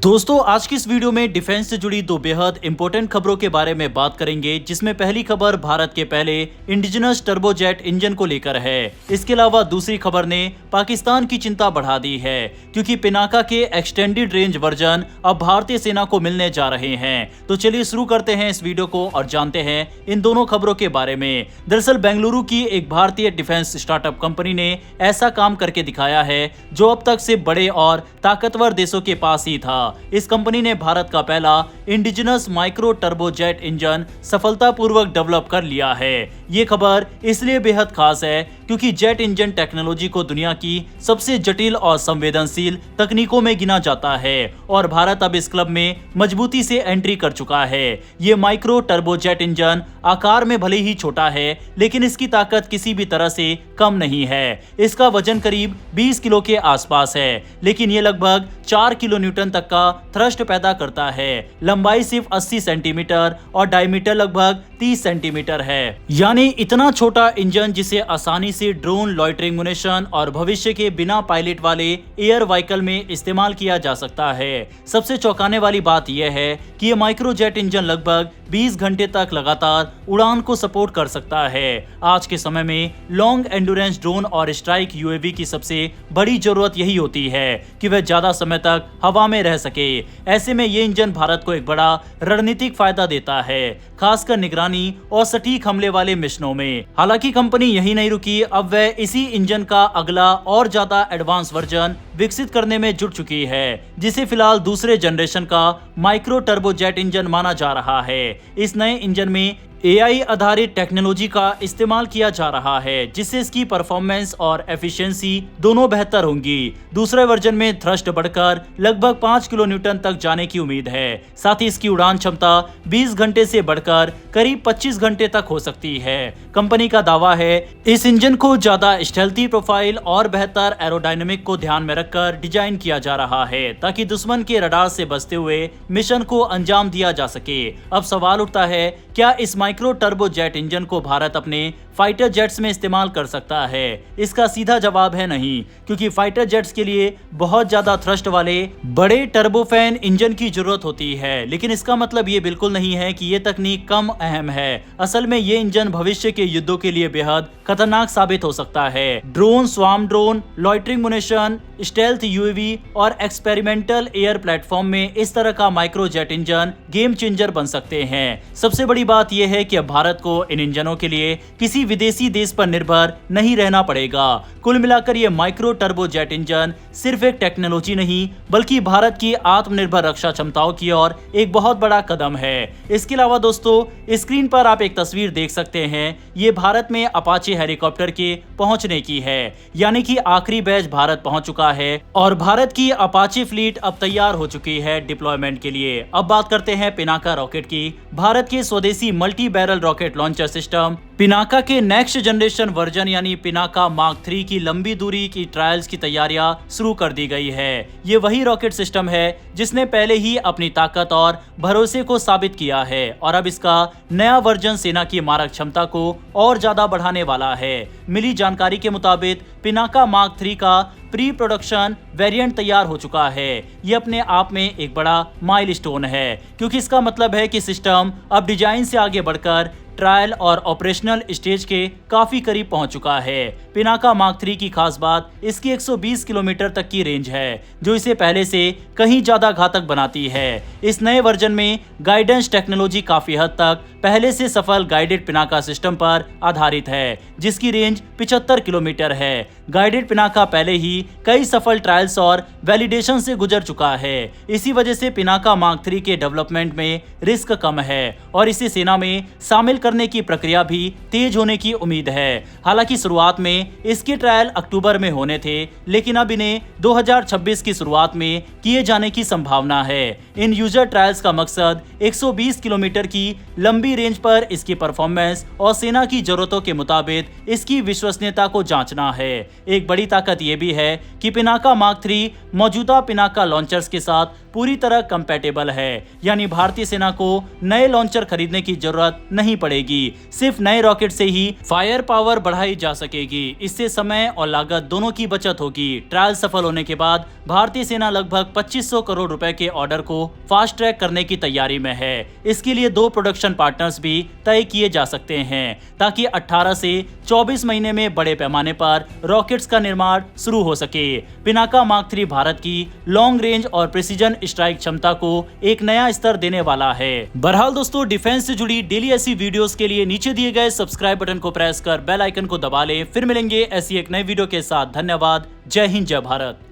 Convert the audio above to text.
दोस्तों आज की इस वीडियो में डिफेंस से जुड़ी दो बेहद इंपॉर्टेंट खबरों के बारे में बात करेंगे, जिसमें पहली खबर भारत के पहले इंडिजिनस टर्बोजेट इंजन को लेकर है। इसके अलावा दूसरी खबर ने पाकिस्तान की चिंता बढ़ा दी है, क्योंकि पिनाका के एक्सटेंडेड रेंज वर्जन अब भारतीय सेना को मिलने जा रहे हैं। तो चलिए शुरू करते हैं इस वीडियो को और जानते हैं इन दोनों खबरों के बारे में। दरअसल बेंगलुरु की एक भारतीय डिफेंस स्टार्टअप कंपनी ने ऐसा काम करके दिखाया है जो अब तक से बड़े और ताकतवर देशों के पास ही था। इस कंपनी ने भारत का पहला इंडिजिनस माइक्रो टर्बोजेट इंजन सफलतापूर्वक डेवलप कर लिया है। ये खबर इसलिए बेहद खास है क्योंकि जेट इंजन टेक्नोलॉजी को दुनिया की सबसे जटिल और संवेदनशील तकनीकों में गिना जाता है और भारत अब इस क्लब में मजबूती से एंट्री कर चुका है। ये माइक्रो टर्बोजेट इंजन आकार में भले ही छोटा है, लेकिन इसकी ताकत किसी भी तरह से कम नहीं है। इसका वजन करीब 20 किलो के आसपास है, लेकिन ये लगभग 4 किलो न्यूटन तक का थ्रस्ट पैदा करता है। लंबाई सिर्फ 80 सेंटीमीटर और डायमीटर लगभग 30 सेंटीमीटर है, यानी इतना छोटा इंजन जिसे आसानी से ड्रोन, लॉइटरिंग मुनिशन और भविष्य के बिना पायलट वाले एयर व्हीकल में इस्तेमाल किया जा सकता है। सबसे चौंकाने वाली बात यह है कि ये माइक्रोजेट इंजन लगभग 20 घंटे तक लगातार उड़ान को सपोर्ट कर सकता है। आज के समय में लॉन्ग एंडुरेंस ड्रोन और स्ट्राइक यूएवी की सबसे बड़ी जरूरत यही होती है कि वह ज्यादा समय तक हवा में रह सके। ऐसे में ये इंजन भारत को एक बड़ा रणनीतिक फायदा देता है, खासकर निगरानी और सटीक हमले वाले मिशनों में। हालांकि कंपनी यही नहीं रुकी, अब वह इसी इंजन का अगला और ज्यादा एडवांस वर्जन विकसित करने में जुट चुकी है, जिसे फिलहाल दूसरे जनरेशन का माइक्रो टर्बोजेट इंजन माना जा रहा है। इस नए इंजन में एआई आधारित टेक्नोलॉजी का इस्तेमाल किया जा रहा है, जिससे इसकी परफॉर्मेंस और एफिशिएंसी दोनों बेहतर होंगी। दूसरे वर्जन में थ्रस्ट बढ़कर लगभग 5 किलो न्यूटन तक जाने की उम्मीद है। साथ ही इसकी उड़ान क्षमता 20 घंटे से बढ़कर करीब 25 घंटे तक हो सकती है। कंपनी का दावा है इस इंजन को ज्यादा स्टेल्थी प्रोफाइल और बेहतर एरोडायनेमिक को ध्यान में रखकर डिजाइन किया जा रहा है, ताकि दुश्मन के रडार से बचते हुए मिशन को अंजाम दिया जा सके। अब सवाल उठता है, क्या इस माइक्रो टर्बोजेट इंजन को भारत अपने फाइटर जेट्स में इस्तेमाल कर सकता है? इसका सीधा जवाब है नहीं, क्योंकि फाइटर जेट्स के लिए बहुत ज्यादा थ्रस्ट वाले बड़े टर्बोफैन इंजन की जरूरत होती है। लेकिन इसका मतलब ये बिल्कुल नहीं है कि ये तकनीक कम अहम है। असल में ये इंजन भविष्य के युद्धों के लिए बेहद खतरनाक साबित हो सकता है। Drone, swarm drone, loitering munition, stealth UAV और एक्सपेरिमेंटल एयर प्लेटफॉर्म में इस तरह का माइक्रोजेट इंजन गेम चेंजर बन सकते हैं। सबसे बड़ी बात यह है कि अब भारत को इन इंजनों के लिए किसी विदेशी देश पर निर्भर नहीं रहना पड़ेगा। कुल मिलाकर ये माइक्रो टर्बोजेट इंजन सिर्फ एक टेक्नोलॉजी नहीं, बल्कि भारत की आत्मनिर्भर रक्षा क्षमताओं की ओर एक बहुत बड़ा कदम है। इसके अलावा दोस्तों, स्क्रीन पर आप एक तस्वीर देख सकते हैं। ये भारत में अपाचे हेलीकॉप्टर के पहुंचने की है, यानी कि आखिरी बैच भारत पहुंच चुका है और भारत की अपाचे फ्लीट अब तैयार हो चुकी है डिप्लॉयमेंट के लिए। अब बात करते हैं पिनाका रॉकेट की। भारत के स्वदेशी multi barrel rocket launcher system Pinaka के नेक्स्ट जनरेशन वर्जन यानी पिनाका मार्क 3 की लंबी दूरी की ट्रायल्स की तैयारियां शुरू कर दी गई है। ये वही रॉकेट सिस्टम है जिसने पहले ही अपनी ताकत और भरोसे को साबित किया है और अब इसका नया वर्जन सेना की मारक क्षमता को और ज्यादा बढ़ाने वाला है। मिली जानकारी के मुताबिक पिनाका मार्क 3 का प्री प्रोडक्शन वेरिएंट तैयार हो चुका है। ये अपने आप में एक बड़ा माइलस्टोन है, क्योंकि इसका मतलब है कि सिस्टम अब डिजाइन से आगे बढ़कर ट्रायल और ऑपरेशनल स्टेज के काफी करीब पहुंच चुका है। पिनाका मार्क 3 की खास बात इसकी 120 किलोमीटर तक की रेंज है, जो इसे पहले से कहीं ज्यादा घातक बनाती है। इस नए वर्जन में गाइडेंस टेक्नोलॉजी काफी हद तक पहले से सफल गाइडेड पिनाका सिस्टम पर आधारित है, जिसकी रेंज 75 किलोमीटर है। गाइडेड पिनाका पहले ही कई सफल ट्रायल्स और वैलिडेशन से गुजर चुका है। इसी वजह से पिनाका मार्क 3 के डेवलपमेंट में रिस्क कम है और इसे सेना में शामिल करने की प्रक्रिया भी तेज होने की उम्मीद है। हालांकि शुरुआत में इसके ट्रायल अक्टूबर में होने थे, लेकिन अब इन्हें 2026 की शुरुआत में किए जाने की संभावना है। इन यूजर ट्रायल्स का मकसद 120 किलोमीटर की लंबी रेंज पर इसकी परफॉर्मेंस और सेना की जरूरतों के मुताबिक इसकी विश्वसनीयता को जांचना है। एक बड़ी ताकत यह भी है कि पिनाका मार्क 3 मौजूदा पिनाका लॉन्चर्स के साथ पूरी तरह कंपैटिबल है, यानी भारतीय सेना को नए लॉन्चर खरीदने की जरूरत नहीं पड़ेगी। पड़ेगी। सिर्फ नए रॉकेट से ही फायर पावर बढ़ाई जा सकेगी। इससे समय और लागत दोनों की बचत होगी। ट्रायल सफल होने के बाद भारतीय सेना लगभग 2500 करोड़ रुपए के ऑर्डर को फास्ट ट्रैक करने की तैयारी में है। इसके लिए 2 प्रोडक्शन पार्टनर्स भी तय किए जा सकते हैं ताकि 18 से 24 महीने में बड़े पैमाने पर रॉकेट्स का निर्माण शुरू हो सके। पिनाका मार्क 3 भारत की लॉन्ग रेंज और प्रिसीजन स्ट्राइक क्षमता को एक नया स्तर देने वाला है। बहरहाल दोस्तों, डिफेंस से जुड़ी डेली ऐसी वीडियोस के लिए नीचे दिए गए सब्सक्राइब बटन को प्रेस कर बेल आइकन को दबा लें। फिर मिलेंगे ऐसी एक नई वीडियो के साथ। धन्यवाद। जय हिंद, जय भारत।